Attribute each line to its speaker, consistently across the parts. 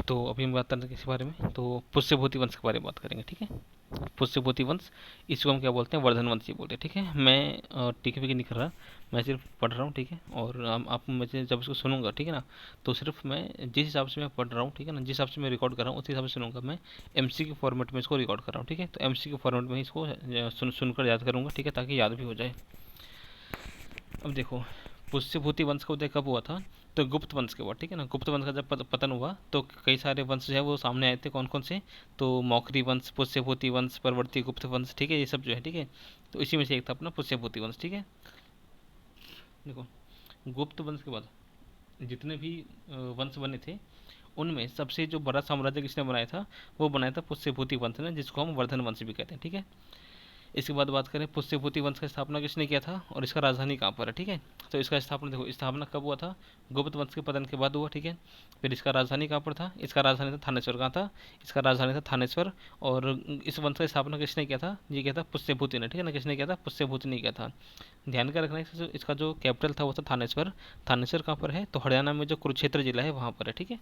Speaker 1: तो अभी हम बात कर रहे हैं किस बारे में, तो पुष्यभूति वंश के बारे में बात करेंगे, ठीक है। पुष्यभूति वंश, इसको हम क्या बोलते हैं, वर्धन वंश ही बोलते हैं, ठीक है। मैं टीके भी नहीं कर रहा, मैं सिर्फ पढ़ रहा हूँ, ठीक है। और आप मुझे जब इसको सुनूंगा, ठीक है ना, तो सिर्फ मैं जिस हिसाब से मैं पढ़ रहा हूँ, ठीक है ना, जिस हिसाब से मैं रिकॉर्ड कर रहा हूँ उस हिसाब से सुनूंगा। मैं एमसीक्यू फॉर्मेट में इसको रिकॉर्ड कर रहा हूँ, ठीक है। तो एमसीक्यू फॉर्मेट में इसको सुनकर याद करूँगा, ठीक है, ताकि याद भी हो जाए। अब देखो, पुष्यभूति वंश का उदय कब हुआ था, तो गुप्त वंश के बाद, ठीक है ना। गुप्त वंश का जब पतन हुआ तो कई सारे वंश जो है वो सामने आए थे, कौन कौन से, तो मौखरी वंश, पुष्यभूति वंश, परवर्ती गुप्त वंश, ठीक है, ये सब जो है, ठीक है। तो इसी में से एक था अपना पुष्यभूति वंश, ठीक है। देखो, गुप्त वंश के बाद जितने भी वंश बने थे, उनमें सबसे जो बड़ा साम्राज्य किसने बनाया था, वो बनाया था पुष्यभूति वंश ने, जिसको हम वर्धन वंश भी कहते हैं, ठीक है। इसके बाद बात करें, पुष्यभूति वंश का स्थापना किसने किया था और इसका राजधानी कहाँ पर है, ठीक है। तो इसका स्थापना देखो, स्थापना कब हुआ था, गुप्त वंश के पतन के बाद हुआ, ठीक है। फिर इसका राजधानी कहाँ पर था, इसका राजधानी था थानेश्वर, कहाँ था, इसका राजधानी था थानेश्वर। और इस वंश का स्थापना किसने किया था, ये किया था पुष्यभूति ने, ठीक है ना, किसने किया था, पुष्यभूति ने किया था। ध्यान का रखना है, इसका जो कैपिटल था वो था थानेश्वर। थानेश्वर कहाँ पर है, तो हरियाणा में जो कुरुक्षेत्र जिला है वहाँ पर है, ठीक है।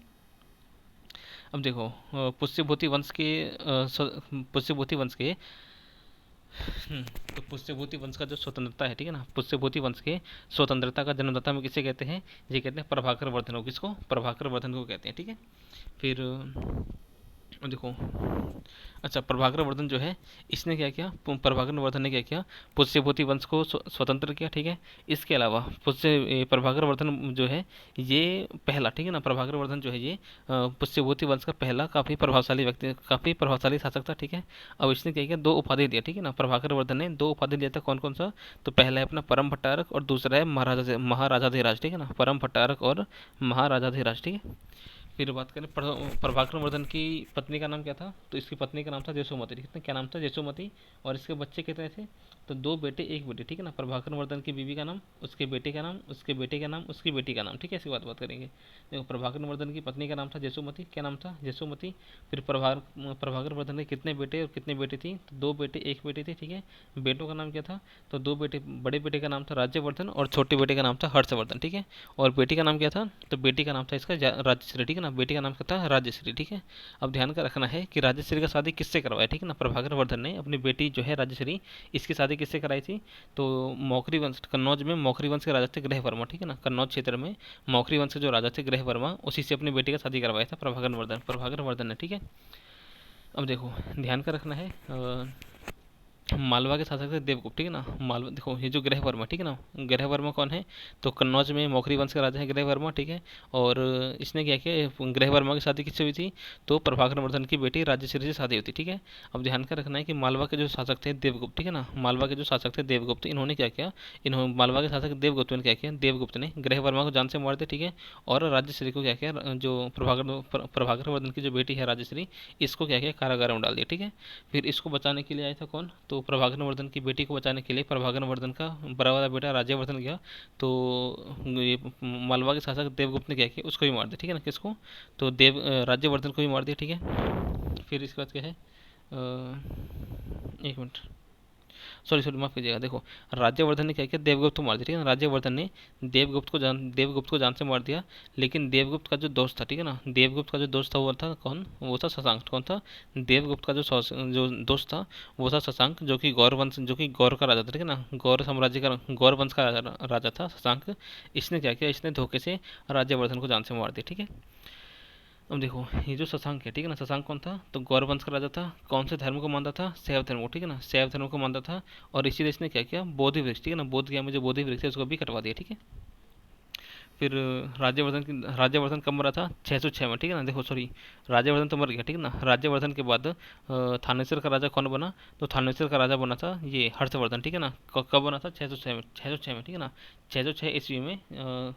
Speaker 1: अब देखो, पुष्यभूति वंश के पुष्यभूति वंश के तो पुष्यभूति वंश का जो स्वतंत्रता है, ठीक है ना, पुष्यभूति वंश के स्वतंत्रता का जन्मदाता में किसे कहते हैं, ये कहते हैं प्रभाकर वर्धन को, किसको, प्रभाकर वर्धन को कहते हैं, ठीक है। फिर देखो, अच्छा, प्रभाकर वर्धन जो है, इसने क्या किया, प्रभाकर वर्धन ने क्या किया, पुष्यभूति वंश को स्वतंत्र किया, ठीक है। इसके अलावा प्रभाकर वर्धन जो है ये पहला, ठीक है ना, प्रभाकर वर्धन जो है ये पुष्यभूति वंश का पहला काफ़ी प्रभावशाली व्यक्ति, काफ़ी प्रभावशाली शासक था, ठीक है। अब इसने क्या किया, दो उपाधि दिया, ठीक है ना, प्रभाकर वर्धन ने दो उपाधि दिया था, कौन कौन सा, तो पहला है अपना परम भट्टारक और दूसरा है महाराजाधिराज, ठीक है ना, परम भट्टारक और महाराजाधिराज, ठीक है। फिर बात करें प्रभाकर वर्धन की पत्नी का नाम क्या था, तो इसकी पत्नी का नाम था जयसोमती, ठीक है, क्या नाम था, जयसोमती। और इसके बच्चे कितने थे, तो दो बेटे एक बेटी, ठीक है ना। प्रभाकर वर्धन की बीवी का नाम, उसके बेटे का नाम, उसके बेटे का नाम, उसकी बेटी का नाम, ठीक है, इसकी बात करेंगे। देखो, प्रभाकर वर्धन की पत्नी का नाम था जयसोमती, क्या नाम था, जयसोमती। फिर प्रभाकर वर्धन के कितने बेटे और कितनी बेटी थी, तो दो बेटे एक बेटी थी, ठीक है। बेटों का नाम क्या था, तो दो बेटे, बड़े बेटे का नाम था राज्यवर्धन और छोटे बेटे का नाम था हर्षवर्धन, ठीक है। और बेटी का नाम क्या था, तो बेटी का नाम था इसका राजश्री, ठीक है ना, बेटी का नाम क्या था, राजश्री, ठीक है। अब ध्यान का रखना है कि राजश्री का शादी किससे करवाया, ठीक है ना, प्रभाकर वर्धन ने अपनी बेटी जो है राजश्री, इसकी शादी किससे कराई थी, तो मौखरी वंश, कन्नौज में मौखरी वंश के राजा थे ग्रह वर्मा, ठीक है ना, कन्नौज क्षेत्र में मौखरी वंश के जो राजा थे ग्रह वर्मा, उसी से अपनी बेटी का शादी करवाया था प्रभाकर वर्धन ने, ठीक है। अब देखो, ध्यान का रखना है, मालवा के शासक थे देवगुप्त, ठीक है ना। मालवा, देखो ये जो ग्रह वर्मा, ठीक है ना, ग्रह वर्मा कौन है, तो कन्नौज में मौखरी वंश का राजा है ग्रह वर्मा, ठीक है। और इसने क्या किया, ग्रह वर्मा की शादी किससे हुई थी, तो प्रभाकर वर्धन की बेटी राजश्री से शादी हुई थी, ठीक है। अब ध्यान का रखना है कि मालवा के जो शासक थे देवगुप्त, ठीक है ना, मालवा के जो शासक थे देवगुप्त, इन्होंने क्या किया, इन्होंने मालवा के शासक देवगुप्त ने क्या किया, देवगुप्त ने ग्रह वर्मा को जान से मार दिया, ठीक है। और राजश्री को क्या किया, जो प्रभाकर वर्धन की जो बेटी है राजश्री, इसको क्या किया, कारागार में डाल दिया, ठीक है। फिर इसको बचाने के लिए आया था कौन, तो प्रभाकर वर्धन की बेटी को बचाने के लिए प्रभाकर वर्धन का बड़ा वाला बेटा राज्यवर्धन गया, तो ये मालवा के शासक देवगुप्त ने क्या किया, उसको भी मार दिया, ठीक है ना, किसको, तो राज्यवर्धन को भी मार दिया, ठीक है। फिर इसके बाद क्या है, एक मिनट, सॉरी सॉरी, माफ कीजिएगा। देखो, राज्यवर्धन ने क्या किया, देवगुप्त को मार दिया, ठीक है ना, राज्यवर्धन ने देवगुप्त को जान से मार दिया। लेकिन देवगुप्त का जो दोस्त था, ठीक है ना, देवगुप्त का जो दोस्त था वो था कौन, वो था शशांक, कौन था, देवगुप्त का जो दोस्त था वो था शशांक, जो कि गौर वंश, जो कि गौर का राजा था, ठीक है ना, गौर साम्राज्य का, गौर वंश का राजा था शशांक। इसने क्या किया, इसने धोखे से राज्यवर्धन को जान से मार दिया, ठीक है। अब देखो, ये जो शशांक है, ठीक है ना, शशांक कौन था, तो गौर वंश का राजा था, कौन से धर्म को मानता था, शैव धर्म को, ठीक है ना, शैव धर्म को मानता था। और इसीलिए इसने क्या किया, बोधि वृक्ष, ठीक है ना, बोध गया में जो बोधि वृक्ष है उसको भी कटवा दिया, ठीक है। फिर राज्यवर्धन कब मरा था, 606 में, ठीक है ना। देखो सॉरी, राज्यवर्धन तो मर गया, ठीक है ना। राज्यवर्धन के बाद थानेश्वर का राजा कौन बना, तो थानेश्वर का राजा बना था ये हर्षवर्धन, ठीक है ना। कब बना था, 606 में, 606 में, ठीक है ना, 606 ईस्वी में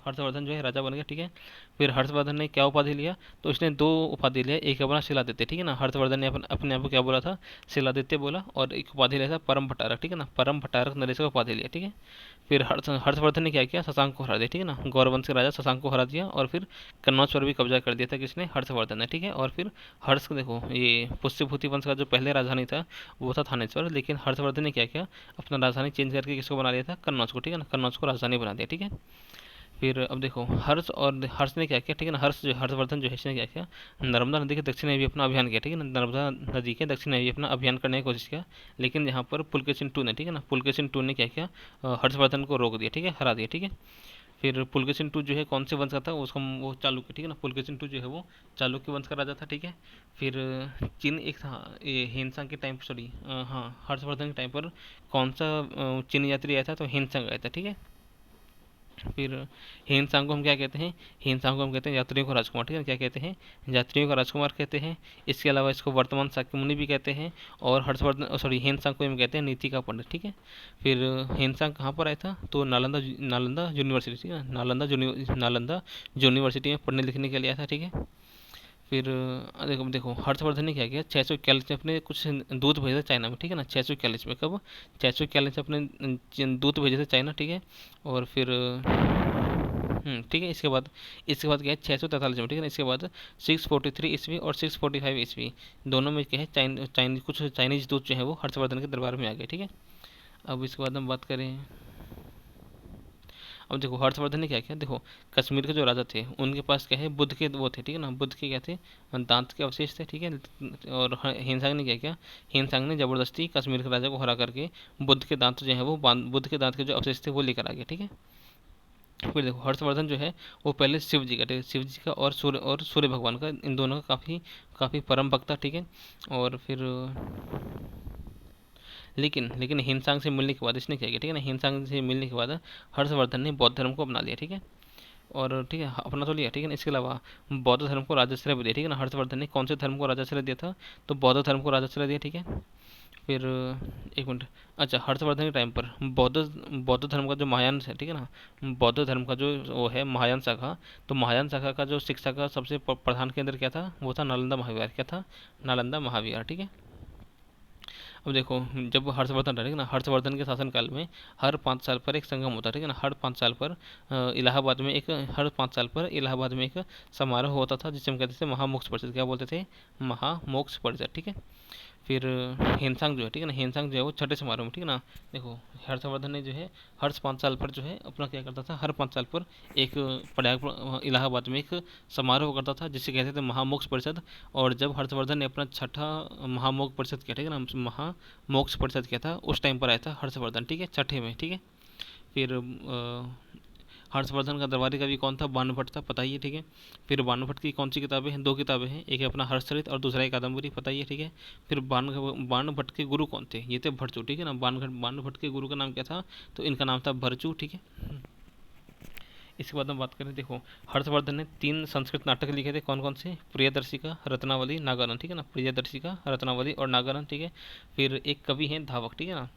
Speaker 1: हर्षवर्धन जो है राजा बन गया, ठीक है। फिर हर्षवर्धन ने क्या उपाधि लिया, तो इसने दो उपाधि लिया, एक अपना शिलादित्य, ठीक है ना, हर्षवर्धन ने अपने आप को क्या बोला था, शिलादित्य बोला। और एक उपाधि लिया था परम भट्टारक, ठीक है ना, परम भट्टारक नरेश का उपाधि लिया, ठीक है। फिर हर्षवर्धन ने क्या किया, शशांक को हरा दिया, ठीक है ना, गौरवंश के राजा शशांक को हरा दिया। और फिर कन्नौज पर भी कब्जा कर दिया था किसने, हर्षवर्धन ने, ठीक है। और फिर हर्ष को देखो, ये पुष्यभूति वंश का जो पहले राजधानी था वो था थानेश्वर, लेकिन हर्षवर्धन ने क्या किया, अपना राजधानी चेंज करके किसको बना लिया था, कन्नौज को, ठीक है ना, कन्नौज को राजधानी बना दिया, ठीक है। फिर अब देखो हर्ष और हर्ष ने क्या किया, ठीक है ना, हर्षवर्धन जो है इसने क्या किया, नर्मदा नदी के दक्षिण में भी अपना अभियान किया, ठीक है ना, नर्मदा नदी के दक्षिण में भी अपना अभियान करने की कोशिश किया। लेकिन यहाँ पर पुलकेशिन टू ने, ठीक है ना, पुलकेशिन टू ने क्या किया, हर्षवर्धन को रोक दिया, ठीक है, हरा दिया, ठीक है। फिर पुलकेशिन टू जो है कौन से वंश का था, उसको वो चालुक्य, ठीक है ना, पुलकेशिन टू जो है वो चालुक्य वंश का राजा था, ठीक है। फिर चीन एक था, ये हेनसांग के टाइम, सॉरी हाँ, हर्षवर्धन के टाइम पर कौन सा चीनी यात्री आया था, तो हेनसांग आया था, ठीक है। फिर हेनसांग को हम क्या कहते हैं, हेनसांग को हम कहते हैं यात्रियों का राजकुमार, ठीक है, क्या कहते हैं, यात्रियों का राजकुमार कहते हैं। इसके अलावा इसको वर्तमान शाक्य मुनि भी कहते हैं, और हर्षवर्धन, सॉरी, हेनसांग को हम कहते हैं नीति का पंडित, ठीक है। फिर हेनसांग कहाँ पर आया था, तो नालंदा नालंदा यूनिवर्सिटी, ठीक है, नालंदा यूनिवर्सिटी में पढ़ने लिखने के लिए आया था, ठीक है। फिर देखो देखो हर्षवर्धन ने क्या किया, 641 में अपने कुछ दूत भेजे थे चाइना में, ठीक है ना, 641 में, कब, 641 में अपने दूत भेजे थे चाइना, ठीक है। और फिर ठीक है, इसके बाद क्या है, 643 में, ठीक है ना, इसके बाद 643 ईस्वी और 645 ईस्वी दोनों में क्या है, कुछ चाइनीज दूत जो है वो हर्षवर्धन के दरबार में आ गए, ठीक है। अब इसके बाद हम बात करें, अब देखो हर्षवर्धन ने क्या किया, देखो कश्मीर के जो राजा थे उनके पास क्या है, बुद्ध के वो थे, ठीक है ना, बुद्ध के क्या थे, दांत के अवशेष थे, ठीक है। और हिंसांग ने क्या किया, हिंसांग ने जबरदस्ती कश्मीर के राजा को हरा करके बुद्ध के दांत जो है वो बुद्ध के दांत के जो अवशेष थे वो लेकर आ गया, ठीक है। फिर देखो हर्षवर्धन जो है वो पहले शिव जी का, ठीक है, शिव जी का और सूर्य भगवान का, इन दोनों का काफ़ी काफ़ी परम भक्त था, ठीक है। और फिर लेकिन हिंसांग से मिलने के बाद इसने क्या किया, ठीक है ना, हिंसांग से मिलने के बाद हर्षवर्धन ने बौद्ध धर्म को अपना लिया, ठीक है। और ठीक है, अपना तो लिया, ठीक है ना। इसके अलावा बौद्ध धर्म को राजाश्रय भी दिया, ठीक है ना। हर्षवर्धन ने कौन से धर्म को राजाश्रय दिया था, तो बौद्ध धर्म को राजाश्रय दिया, ठीक है। फिर एक मिनट, अच्छा, हर्षवर्धन के टाइम पर बौद्ध धर्म का जो महायान है, ठीक है ना, बौद्ध धर्म का जो वो है महायान शाखा, तो महायान शाखा का जो शिक्षा का सबसे प्रधान केंद्र क्या था, वो था नालंदा महाविहार, क्या था, नालंदा महाविहार, ठीक है। अब देखो जब हर्षवर्धन रहा, ठीक है ना, हर्षवर्धन के शासनकाल में हर 5 साल पर एक संगम होता है, ठीक है ना, हर 5 साल पर इलाहाबाद में एक समारोह होता था, जिसे हम कहते थे महामोक्ष परिषद, क्या बोलते थे, महामोक्ष परिषद, ठीक है। फिर हेनसांग जो है, ठीक है ना, हेनसांग जो है वो छठे समारोह में, ठीक है ना, देखो हर्षवर्धन ने जो है हर 5 साल पर जो है अपना क्या करता था, हर 5 साल पर एक प्रयाग इलाहाबाद में एक समारोह करता था, जिसे कहते थे महामोक्ष परिषद। और जब हर्षवर्धन ने अपना छठा महामोक्ष परिषद किया, ठीक है ना, महामोक्ष परिषद किया था, उस टाइम पर आया था हर्षवर्धन, ठीक है, छठे में, ठीक है। फिर हर्षवर्धन का दरबारी कवि कौन था, बाणभट्ट था, पता ही है, ठीक है। फिर बाणभट्ट की कौन सी किताबें हैं, 2 किताबें हैं, एक है अपना हर्षचरित और दूसरा है कादम्बरी, पता ही है, ठीक है। फिर बाणभट्ट के गुरु कौन थे, ये थे भरचू, ठीक है ना, बाणभट्ट के गुरु का नाम क्या था, तो इनका नाम था भरचू, ठीक है। इसके बाद हम बात करें, देखो हर्षवर्धन ने 3 संस्कृत नाटक लिखे थे, कौन कौन से, प्रियदर्शिका, रत्नावली, नागानंद, ठीक है ना, प्रियदर्शिका, रत्नावली और नागानंद, ठीक है। फिर एक कवि हैं धावक, ठीक है ना,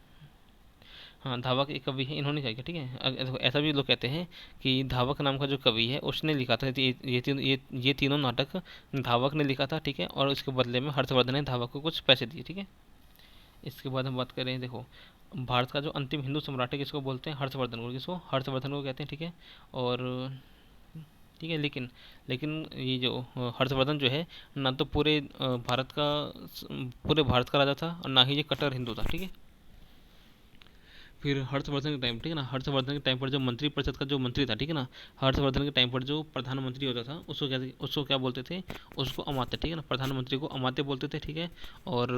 Speaker 1: हाँ, धावक एक कवि है, इन्होंने क्या किया, ठीक है, देखो ऐसा भी लोग कहते हैं कि धावक नाम का जो कवि है उसने लिखा था, ये तीनों नाटक धावक ने लिखा था, ठीक है। और इसके बदले में हर्षवर्धन ने धावक को कुछ पैसे दिए, ठीक है। इसके बाद हम बात करें, देखो भारत का जो अंतिम हिंदू सम्राट है किसको बोलते हैं, हर्षवर्धन को, किसको, हर्षवर्धन को कहते हैं, ठीक है। और ठीक है, लेकिन ये जो हर्षवर्धन जो है ना तो पूरे भारत का राजा था और ना ही ये कट्टर हिंदू था, ठीक है। फिर हर्षवर्धन के टाइम, ठीक है ना, हर्षवर्धन के टाइम पर जो मंत्री परिषद का जो मंत्री था, ठीक है ना, हर्षवर्धन के टाइम पर जो प्रधानमंत्री होता था उसको क्या बोलते थे, उसको अमात्य, ठीक है ना, प्रधानमंत्री को अमात्य बोलते थे, ठीक है। और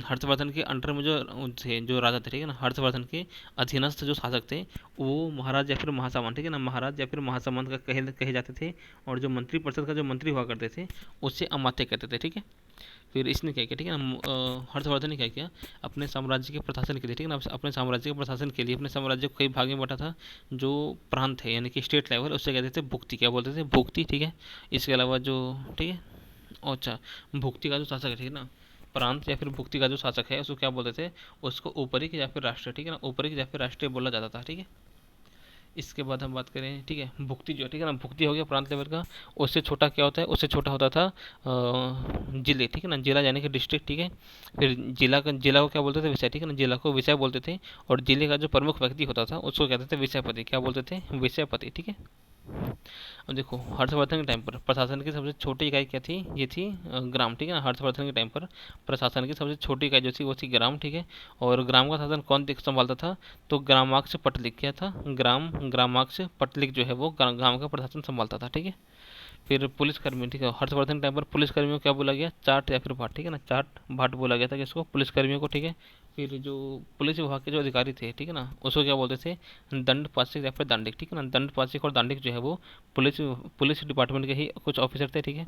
Speaker 1: हर्षवर्धन के अंडर में जो थे, जो राजा थे, ठीक है ना, हर्षवर्धन के अधीनस्थ जो शासक थे वो महाराज या फिर महासामंत, ठीक है ना, महाराज या फिर महासामंत का कहे जाते थे। और जो मंत्री परिषद का जो मंत्री हुआ करते थे उससे अमात्य कहते थे, ठीक है। फिर इसने क्या किया, ठीक है ना, हर्षवर्धन ने क्या किया, अपने साम्राज्य के प्रशासन के लिए, ठीक है ना, अपने साम्राज्य के प्रशासन के लिए अपने साम्राज्य को कई भाग में बांटा था। जो प्रांत है यानी कि स्टेट लेवल, उससे कहते थे भुक्ति, क्या बोलते थे, भुक्ति, ठीक है। इसके अलावा जो, ठीक है, अच्छा, भुक्ति का जो शासक है, ठीक है ना, प्रांत या फिर भुक्ति का जो शासक है उसको क्या बोलते थे, उसको ऊपरी या फिर राष्ट्रीय, ठीक है ना, ऊपरी या फिर राष्ट्रीय बोला जाता था, ठीक है। इसके बाद हम बात करें, ठीक है, भुक्ति जो, ठीक है ना, भुक्ति हो गया प्रांत लेवल का। उससे छोटा क्या होता है, उससे छोटा होता था जिले, ठीक है ना, जिला यानी कि डिस्ट्रिक्ट, ठीक है। फिर जिला को क्या बोलते थे, विषय, ठीक है ना, जिला को विषय बोलते थे। और जिले का जो प्रमुख व्यक्ति होता था उसको कहते थे विषयपति, क्या बोलते थे, विषयपति, ठीक है। अब देखो हर्षवर्धन के टाइम पर प्रशासन की सबसे छोटी इकाई क्या थी, ये थी ग्राम, ठीक है ना। हर्षवर्धन के टाइम पर प्रशासन की सबसे छोटी इकाई जो थी वो थी ग्राम, ठीक है। और ग्राम का शासन कौन संभालता था, तो ग्रामाक्ष पटलिक क्या था, ग्रामाक्ष पटलिक जो है वो ग्राम का प्रशासन संभालता था, ठीक है। फिर पुलिसकर्मी, ठीक है, हर्षवर्धन के टाइम पर पुलिसकर्मियों को क्या बोला गया, चाट या फिर भाट, ठीक है ना, चाट भाट बोला गया था किसको, पुलिसकर्मियों को, ठीक है। फिर जो पुलिस विभाग के जो अधिकारी थे, ठीक है ना, उसको क्या बोलते थे, दंड पाशिक या फिर दांडिक, ठीक है ना। दंड पाशिक और दांडिक जो है वो पुलिस पुलिस डिपार्टमेंट के ही कुछ ऑफिसर थे, ठीक है।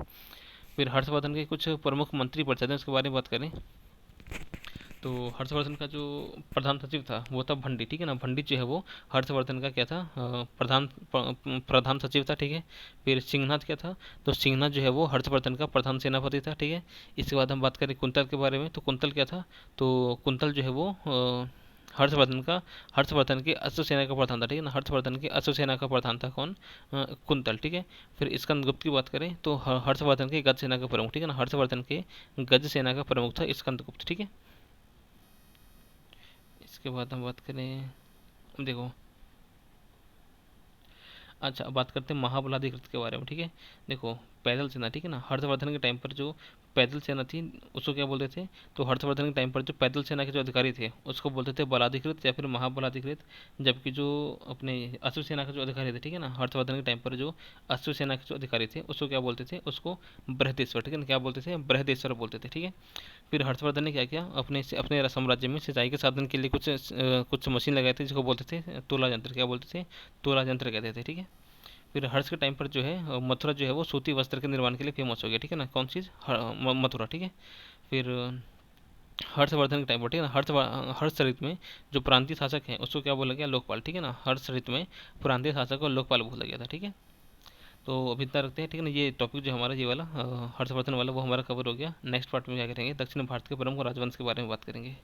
Speaker 1: फिर हर्षवर्धन के कुछ प्रमुख मंत्री परिषद हैं, उसके बारे में बात करें तो हर्षवर्धन का जो प्रधान सचिव था वो था भंडी, ठीक है ना। भंडी जो है वो हर्षवर्धन का क्या था, प्रधान सचिव था, ठीक है। फिर सिंहनाथ क्या था, तो सिंहनाथ जो है वो हर्षवर्धन का प्रधान सेनापति था, ठीक है। इसके बाद हम बात करें कुंतल के बारे में, तो कुंतल क्या था, तो कुंतल जो है वो हर्षवर्धन के अश्व सेना का प्रधान था, ठीक है ना। हर्षवर्धन के अश्व सेना का प्रधान था कौन, कुंतल, ठीक है। फिर स्कंदगुप्त की बात करें तो हर्षवर्धन के गज सेना का प्रमुख, ठीक है ना। हर्षवर्धन के गज सेना का प्रमुख था स्कंदगुप्त, ठीक है। इसके बाद हम बात करें, देखो, अच्छा अब बात करते हैं महाबल अधिकृत के बारे में, ठीक है। देखो पैदल सेना, ठीक है ना, हर्षवर्धन के टाइम पर जो पैदल सेना थी उसको क्या बोलते थे, तो हर्षवर्धन के टाइम पर जो पैदल सेना के जो अधिकारी थे उसको बोलते थे बलाधिकृत या फिर महाबलाधिकृत। जबकि जो अपने अश्व सेना के जो अधिकारी थे, ठीक है ना, हर्षवर्धन के टाइम पर जो अश्व सेना के जो अधिकारी थे उसको क्या बोलते थे, उसको बृहदेश्वर, ठीक है ना, क्या बोलते थे, बृहदेश्वर बोलते थे, ठीक है। फिर हर्षवर्धन ने क्या किया, अपने साम्राज्य में सिंचाई के साधन के लिए कुछ मशीन लगाए थे जिसको बोलते थे तुला यंत्र, क्या बोलते थे, तुला यंत्र कहते थे, ठीक है। फिर हर्ष के टाइम पर जो है मथुरा जो है वो सूती वस्त्र के निर्माण के लिए फेमस हो गया, ठीक है ना। कौन चीज़, मथुरा, ठीक है। फिर हर्षवर्धन के टाइम पर, ठीक है ना, हर्षचरित में जो प्रांतीय शासक है उसको क्या बोला गया, लोकपाल, ठीक है ना। हर्षचरित में प्रांतीय शासक को लोकपाल बोला गया था, ठीक है। तो अभी इतना रखते हैं, ठीक है ना। ये टॉपिक जो हमारा ये वाला हर्षवर्धन वाला वो हमारा कवर हो गया। नेक्स्ट पार्ट में क्या करेंगे, दक्षिण भारत के प्रमुख राजवंश के बारे में बात करेंगे।